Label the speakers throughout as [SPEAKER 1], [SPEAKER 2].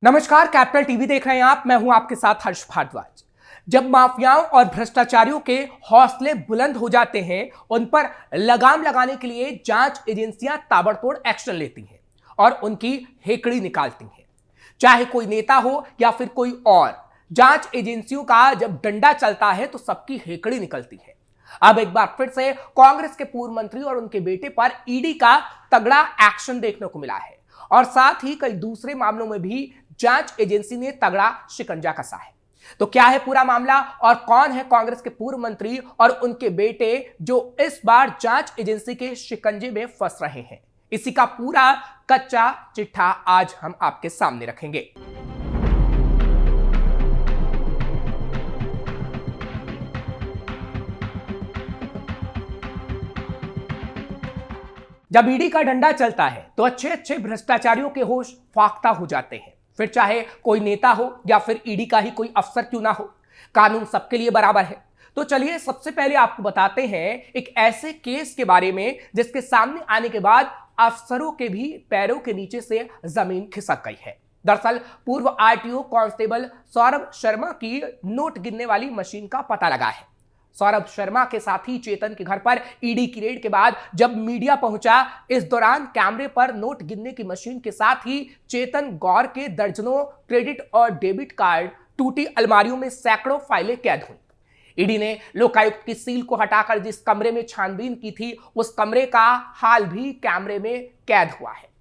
[SPEAKER 1] नमस्कार, capital TV देख रहे हैं आप। मैं हूं आपके साथ हर्ष भारद्वाज। जब माफियाओं और भ्रष्टाचारियों के हौसले बुलंद हो जाते हैं, उन पर लगाम लगाने के लिए जांच एजेंसियां ताबड़तोड़ एक्शन लेती हैं और उनकी हेकड़ी निकालती हैं। चाहे कोई नेता हो या फिर कोई और, जांच एजेंसियों का जब डंडा चलता है तो सबकी हेकड़ी निकलती है। अब एक बार फिर से कांग्रेस के पूर्व मंत्री और उनके बेटे पर ईडी का तगड़ा एक्शन देखने को मिला है और साथ ही कई दूसरे मामलों में भी जांच एजेंसी ने तगड़ा शिकंजा कसा है। तो क्या है पूरा मामला और कौन है कांग्रेस के पूर्व मंत्री और उनके बेटे जो इस बार जांच एजेंसी के शिकंजे में फंस रहे हैं? इसी का पूरा कच्चा चिट्ठा आज हम आपके सामने रखेंगे। जब ईडी का डंडा चलता है तो अच्छे अच्छे भ्रष्टाचारियों के होश फाख्ता हो जाते हैं। फिर चाहे कोई नेता हो या फिर ईडी का ही कोई अफसर क्यों ना हो, कानून सबके लिए बराबर है। तो चलिए सबसे पहले आपको बताते हैं एक ऐसे केस के बारे में जिसके सामने आने के बाद अफसरों के भी पैरों के नीचे से जमीन खिसक गई है। दरअसल पूर्व आरटीओ कांस्टेबल सौरभ शर्मा की नोट गिनने वाली मशीन का पता लगा है। सौरभ शर्मा के साथी चेतन के घर पर ईडी की रेड के बाद जब मीडिया पहुंचा, इस दौरान कैमरे पर नोट गिनने की मशीन के साथ ही चेतन गौर के दर्जनों क्रेडिट और डेबिट कार्ड, टूटी अलमारियों में सैकड़ों फाइलें कैद हुई। ईडी ने लोकायुक्त की सील को हटाकर जिस कमरे में छानबीन की थी, उस कमरे का हाल भी कैमरे में कैद हुआ है।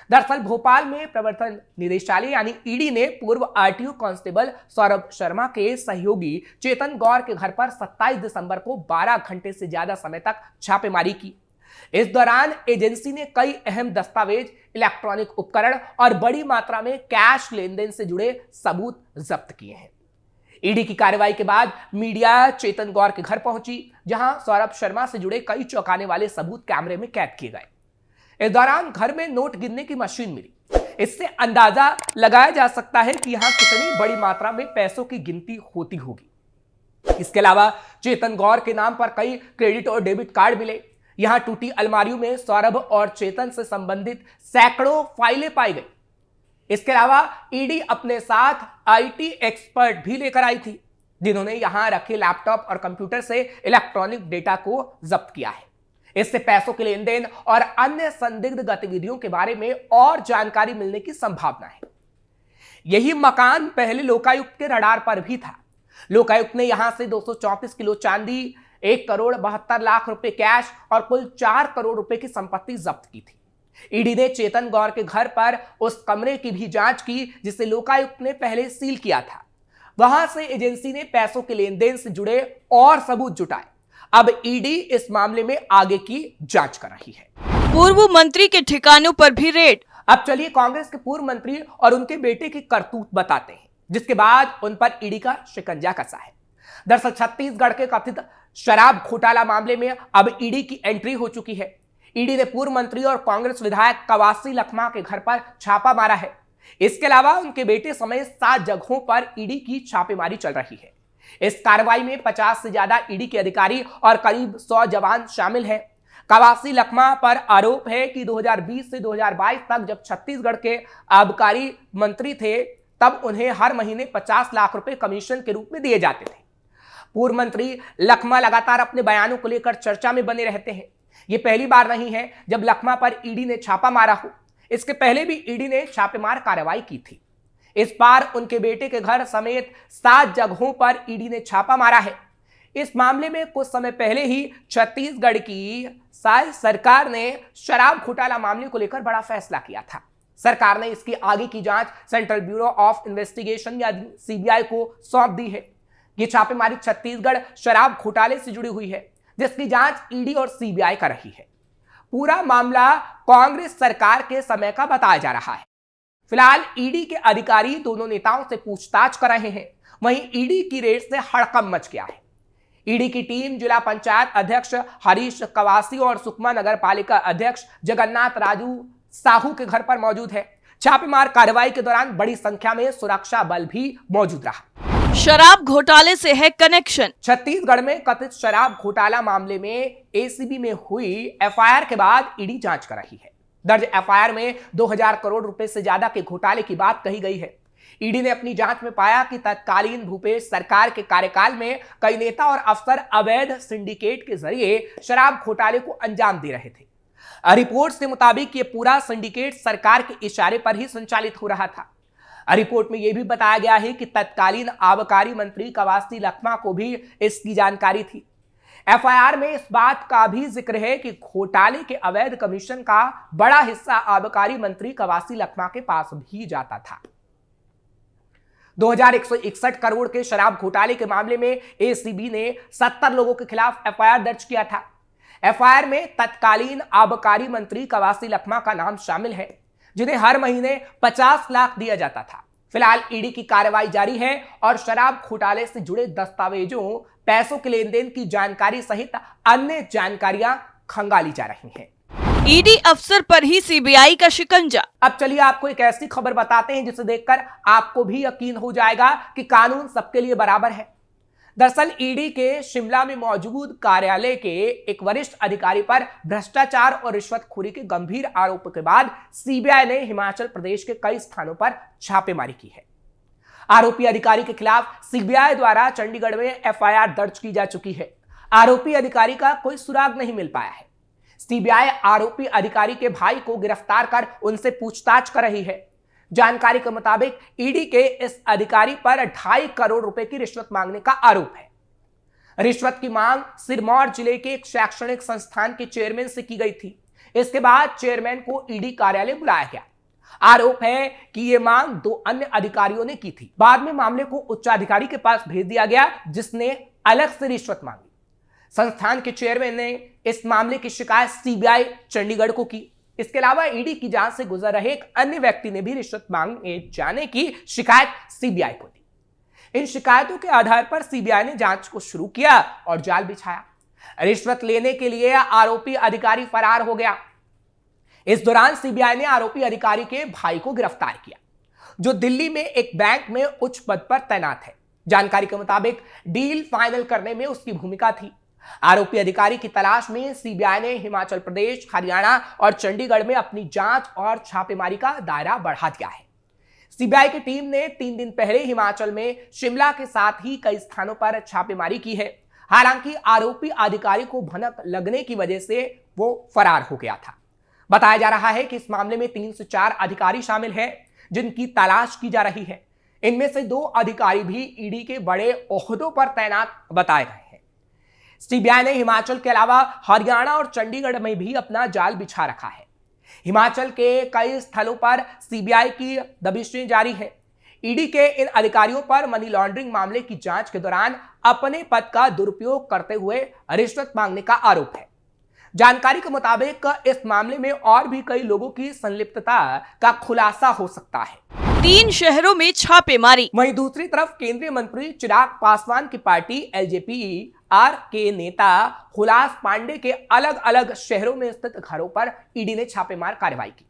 [SPEAKER 1] दरअसल भोपाल में प्रवर्तन निदेशालय यानी ईडी ने पूर्व आरटीओ कांस्टेबल सौरभ शर्मा के सहयोगी चेतन गौर के घर पर 27 दिसंबर को 12 घंटे से ज्यादा समय तक छापेमारी की। इस दौरान एजेंसी ने कई अहम दस्तावेज, इलेक्ट्रॉनिक उपकरण और बड़ी मात्रा में कैश लेन देन से जुड़े सबूत जब्त किए हैं। ईडी की कार्रवाई के बाद मीडिया चेतन गौर के घर पहुंची, जहां सौरभ शर्मा से जुड़े कई चौंकाने वाले सबूत कैमरे में कैद किए गए। इस दौरान घर में नोट गिनने की मशीन मिली। इससे अंदाजा लगाया जा सकता है कि यहां कितनी बड़ी मात्रा में पैसों की गिनती होती होगी। इसके अलावा चेतन गौर के नाम पर कई क्रेडिट और डेबिट कार्ड मिले। यहां टूटी अलमारियों में सौरभ और चेतन से संबंधित सैकड़ों फाइलें पाई गई। इसके अलावा ईडी अपने साथ आईटी एक्सपर्ट भी लेकर आई थी, जिन्होंने यहां रखे लैपटॉप और कंप्यूटर से इलेक्ट्रॉनिक डेटा को जब्त किया है। इससे पैसों के लेन देन और अन्य संदिग्ध गतिविधियों के बारे में और जानकारी मिलने की संभावना है। यही मकान पहले लोकायुक्त के रडार पर भी था। लोकायुक्त ने यहां से 234 किलो चांदी, 1 करोड़ 72 लाख रुपए कैश और कुल 4 करोड़ रुपए की संपत्ति जब्त की थी। ईडी ने चेतन गौर के घर पर उस कमरे की भी जांच की जिसे लोकायुक्त ने पहले सील किया था। वहां से एजेंसी ने पैसों के लेन देन से जुड़े और सबूत जुटाए। अब ईडी इस मामले में आगे की जांच कर रही है।
[SPEAKER 2] पूर्व मंत्री के ठिकानों पर भी रेड।
[SPEAKER 1] अब चलिए कांग्रेस के पूर्व मंत्री और उनके बेटे की करतूत बताते हैं, जिसके बाद उन पर ईडी का शिकंजा कसा है। दरअसल छत्तीसगढ़ के कथित शराब घोटाला मामले में अब ईडी की एंट्री हो चुकी है। ईडी ने पूर्व मंत्री और कांग्रेस विधायक कवासी लखमा के घर पर छापा मारा है। इसके अलावा उनके बेटे समेत 7 जगहों पर ईडी की छापेमारी चल रही है। इस कार्रवाई में 50 से ज्यादा ईडी के अधिकारी और करीब 100 जवान शामिल हैं। कवासी लखमा पर आरोप है कि 2020 से 2022 तक जब छत्तीसगढ़ के आबकारी मंत्री थे, तब उन्हें हर महीने 50 लाख रुपए कमीशन के रूप में दिए जाते थे। पूर्व मंत्री लखमा लगातार अपने बयानों को लेकर चर्चा में बने रहते हैं। यह पहली बार नहीं है जब लखमा पर ईडी ने छापा मारा हो। इसके पहले भी ईडी ने छापेमार कार्रवाई की थी। इस बार उनके बेटे के घर समेत 7 जगहों पर ईडी ने छापा मारा है। इस मामले में कुछ समय पहले ही छत्तीसगढ़ की सरकार ने शराब घोटाला मामले को लेकर बड़ा फैसला किया था। सरकार ने इसकी आगे की जांच सेंट्रल ब्यूरो ऑफ इन्वेस्टिगेशन या सीबीआई को सौंप दी है। यह छापेमारी छत्तीसगढ़ शराब घोटाले से जुड़ी हुई है, जिसकी जांच ईडी और सीबीआई कर रही है। पूरा मामला कांग्रेस सरकार के समय का बताया जा रहा है। फिलहाल ईडी के अधिकारी दोनों नेताओं से पूछताछ कर रहे हैं। वहीं ईडी की रेड से हड़कंप मच गया है। ईडी की टीम जिला पंचायत अध्यक्ष हरीश कवासी और सुकमा नगर पालिका अध्यक्ष जगन्नाथ राजू साहू के घर पर मौजूद है। छापेमार कार्रवाई के दौरान बड़ी संख्या में सुरक्षा बल भी मौजूद रहा।
[SPEAKER 2] शराब घोटाले से है कनेक्शन।
[SPEAKER 1] छत्तीसगढ़ में कथित शराब घोटाला मामले में एसीबी में हुई एफआईआर के बाद ईडी जांच कर रही है। दर्ज एफआईआर में 2000 करोड़ रुपए से ज्यादा के घोटाले की बात कही गई है। ईडी ने अपनी जांच में पाया कि तत्कालीन भूपेश सरकार के कार्यकाल में कई नेता और अफसर अवैध सिंडिकेट के जरिए शराब घोटाले को अंजाम दे रहे थे। रिपोर्ट्स के मुताबिक ये पूरा सिंडिकेट सरकार के इशारे पर ही संचालित हो रहा था। रिपोर्ट में यह भी बताया गया है कि तत्कालीन आबकारी मंत्री कवासी लखमा को भी इसकी जानकारी थी। एफआईआर में इस बात का भी जिक्र है कि घोटाले के अवैध कमीशन का बड़ा हिस्सा आबकारी मंत्री कवासी लखमा के पास भी जाता था। 2161 करोड़ के शराब घोटाले के मामले में एसीबी ने 70 लोगों के खिलाफ एफआईआर दर्ज किया था। एफआईआर में तत्कालीन आबकारी मंत्री कवासी लखमा का नाम शामिल है, जिन्हें हर महीने 50 लाख दिया जाता था। फिलहाल ईडी की कार्रवाई जारी है और शराब घोटाले से जुड़े दस्तावेजों, पैसों के लेन देन की जानकारी सहित अन्य जानकारियां खंगाली जा रही हैं।
[SPEAKER 2] ईडी अफसर पर ही सीबीआई का शिकंजा।
[SPEAKER 1] अब चलिए आपको एक ऐसी खबर बताते हैं जिसे देखकर आपको भी यकीन हो जाएगा कि कानून सबके लिए बराबर है। दरअसल ईडी के शिमला में मौजूद कार्यालय के एक वरिष्ठ अधिकारी पर भ्रष्टाचार और रिश्वतखोरी के गंभीर आरोपों के बाद सीबीआई ने हिमाचल प्रदेश के कई स्थानों पर छापेमारी की है। आरोपी अधिकारी के खिलाफ सीबीआई द्वारा चंडीगढ़ में एफआईआर दर्ज की जा चुकी है। आरोपी अधिकारी का कोई सुराग नहीं मिल पाया है। सीबीआई आरोपी अधिकारी के भाई को गिरफ्तार कर उनसे पूछताछ कर रही है। जानकारी के मुताबिक ईडी के इस अधिकारी पर 2.5 करोड़ रुपए की रिश्वत मांगने का आरोप है। रिश्वत की मांग सिरमौर जिले के एक शैक्षणिक संस्थान के चेयरमैन से की गई थी। इसके बाद चेयरमैन को ईडी कार्यालय बुलाया गया। आरोप है कि यह मांग 2 अन्य अधिकारियों ने की थी। बाद में मामले को उच्चाधिकारी के पास भेज दिया गया, जिसने अलग से रिश्वत मांगी। संस्थान के चेयरमैन ने इस मामले की शिकायत सीबीआई चंडीगढ़ को की। इसके अलावा ईडी की जांच से गुजर रहे एक अन्य व्यक्ति ने भी रिश्वत मांगे जाने की शिकायत सीबीआई को दी। इन शिकायतों के आधार पर सीबीआई ने जांच को शुरू किया और जाल बिछाया। रिश्वत लेने के लिए आरोपी अधिकारी फरार हो गया। इस दौरान सीबीआई ने आरोपी अधिकारी के भाई को गिरफ्तार किया, जो दिल्ली में एक बैंक में उच्च पद पर तैनात है। जानकारी के मुताबिक डील फाइनल करने में उसकी भूमिका थी। आरोपी अधिकारी की तलाश में सीबीआई ने हिमाचल प्रदेश, हरियाणा और चंडीगढ़ में अपनी जांच और छापेमारी का दायरा बढ़ा दिया है। सीबीआई की टीम ने 3 दिन पहले हिमाचल में शिमला के साथ ही कई स्थानों पर छापेमारी की है। हालांकि आरोपी अधिकारी को भनक लगने की वजह से वो फरार हो गया था। बताया जा रहा है कि इस मामले में 3 से 4 अधिकारी शामिल हैं, जिनकी तलाश की जा रही है। इनमें से 2 अधिकारी भी ईडी के बड़े ओहदों पर तैनात बताए गए हैं। सीबीआई ने हिमाचल के अलावा हरियाणा और चंडीगढ़ में भी अपना जाल बिछा रखा है। हिमाचल के कई स्थलों पर सीबीआई की दबिशें जारी है। ईडी के इन अधिकारियों पर मनी लॉन्ड्रिंग मामले की जांच के दौरान अपने पद का दुरुपयोग करते हुए रिश्वत मांगने का आरोप है। जानकारी के मुताबिक इस मामले में और भी कई लोगों की संलिप्तता का खुलासा हो सकता है।
[SPEAKER 2] 3 शहरों में छापेमारी।
[SPEAKER 1] वहीं दूसरी तरफ केंद्रीय मंत्री चिराग पासवान की पार्टी एलजेपी आर के नेता हुलास पांडे के अलग अलग शहरों में स्थित घरों पर ईडी ने छापेमार कार्रवाई की।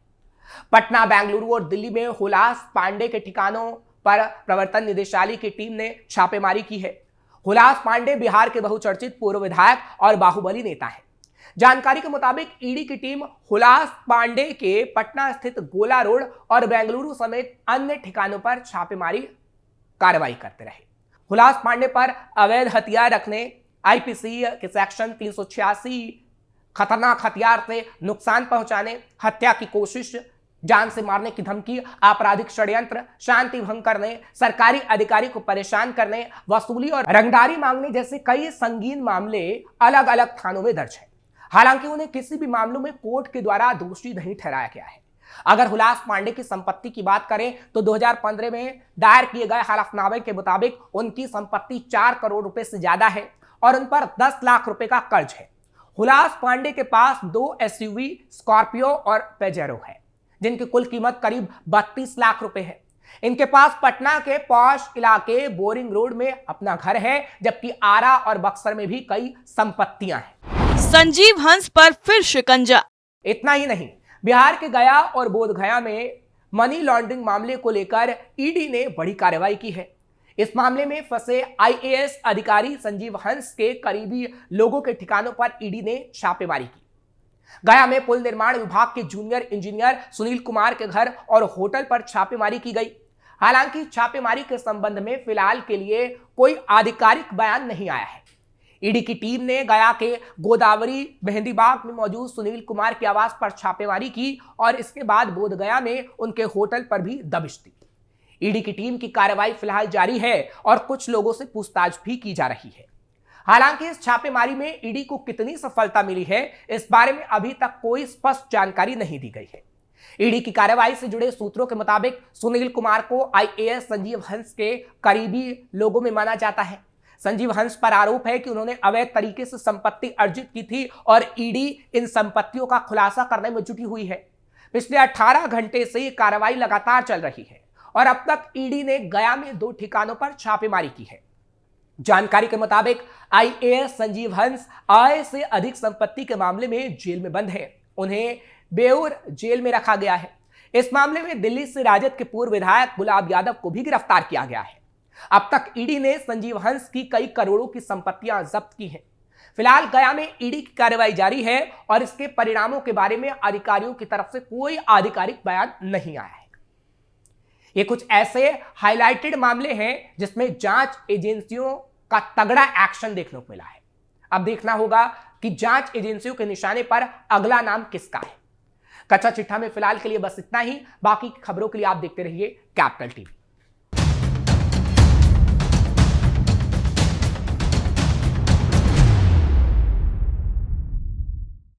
[SPEAKER 1] पटना, बेंगलुरु और दिल्ली में हुलास पांडे के ठिकानों पर प्रवर्तन निदेशालय की टीम ने छापेमारी की है। हुलास पांडे बिहार के बहुचर्चित पूर्व विधायक और बाहुबली नेता हैं। जानकारी के मुताबिक ईडी की टीम हुलास पांडे के पटना स्थित गोला रोड और बेंगलुरु समेत अन्य ठिकानों पर छापेमारी कार्रवाई करते रहे। हुलास पांडे पर अवैध हथियार रखने, आईपीसी के सेक्शन 386, खतरनाक हथियार से नुकसान पहुंचाने, हत्या की कोशिश, जान से मारने की धमकी, आपराधिक षड्यंत्र, शांति भंग करने, सरकारी अधिकारी को परेशान करने, वसूली और रंगदारी मांगने जैसे कई संगीन मामले अलग अलग थानों में दर्ज है। हालांकि उन्हें किसी भी मामलों में कोर्ट के द्वारा दोषी नहीं ठहराया गया है। अगर हुलास पांडे की संपत्ति की बात करें तो 2015 में दायर किए गए हलफनामे के मुताबिक उनकी संपत्ति 4 करोड़ रुपए से ज्यादा है और उन पर 10 लाख रुपए का कर्ज है। हुलास पांडे के पास 2 एसयूवी, स्कॉर्पियो और पेजेरो है, जिनकी कुल कीमत करीब 32 लाख रुपए है। इनके पास पटना के पॉश इलाके बोरिंग रोड में अपना घर है, जबकि आरा और बक्सर में भी कई संपत्तियां हैं।
[SPEAKER 2] संजीव हंस पर फिर शिकंजा।
[SPEAKER 1] इतना ही नहीं, बिहार के गया और बोधगया में मनी लॉन्ड्रिंग मामले को लेकर ईडी ने बड़ी कार्रवाई की है। इस मामले में फंसे आईएएस अधिकारी संजीव हंस के करीबी लोगों के ठिकानों पर ईडी ने छापेमारी की। गया में पुल निर्माण विभाग के जूनियर इंजीनियर सुनील कुमार के घर और होटल पर छापेमारी की गई। हालांकि छापेमारी के संबंध में फिलहाल के लिए कोई आधिकारिक बयान नहीं आया है। ईडी की टीम ने गया के गोदावरी मेहंदीबाग में मौजूद सुनील कुमार के आवास पर छापेमारी की और इसके बाद बोधगया में उनके होटल पर भी दबिश दी। ईडी की टीम की कार्रवाई फिलहाल जारी है और कुछ लोगों से पूछताछ भी की जा रही है। हालांकि इस छापेमारी में ईडी को कितनी सफलता मिली है, इस बारे में अभी तक कोई स्पष्ट जानकारी नहीं दी गई है। ईडी की कार्रवाई से जुड़े सूत्रों के मुताबिक सुनील कुमार को आईएएस संजीव हंस के करीबी लोगों में माना जाता है। संजीव हंस पर आरोप है कि उन्होंने अवैध तरीके से संपत्ति अर्जित की थी और ईडी इन संपत्तियों का खुलासा करने में जुटी हुई है। पिछले 18 घंटे से ये कार्रवाई लगातार चल रही है और अब तक ईडी ने गया में 2 ठिकानों पर छापेमारी की है। जानकारी के मुताबिक आईएएस संजीव हंस आय से अधिक संपत्ति के मामले में जेल में बंद है। उन्हें बेउर जेल में रखा गया है। इस मामले में दिल्ली से राजद के पूर्व विधायक गुलाब यादव को भी गिरफ्तार किया गया है। अब तक ईडी ने संजीव हंस की कई करोड़ों की संपत्तियां जब्त की हैं। फिलहाल गया में ईडी की कार्रवाई जारी है और इसके परिणामों के बारे में अधिकारियों की तरफ से कोई आधिकारिक बयान नहीं आया है। ये कुछ ऐसे हाइलाइटेड मामले हैं जिसमें जांच एजेंसियों का तगड़ा एक्शन देखने को मिला है। अब देखना होगा कि जांच एजेंसियों के निशाने पर अगला नाम किसका है। कच्चा चिट्ठा में फिलहाल के लिए बस इतना ही। बाकी की खबरों के लिए आप देखते रहिए कैपिटल टीवी।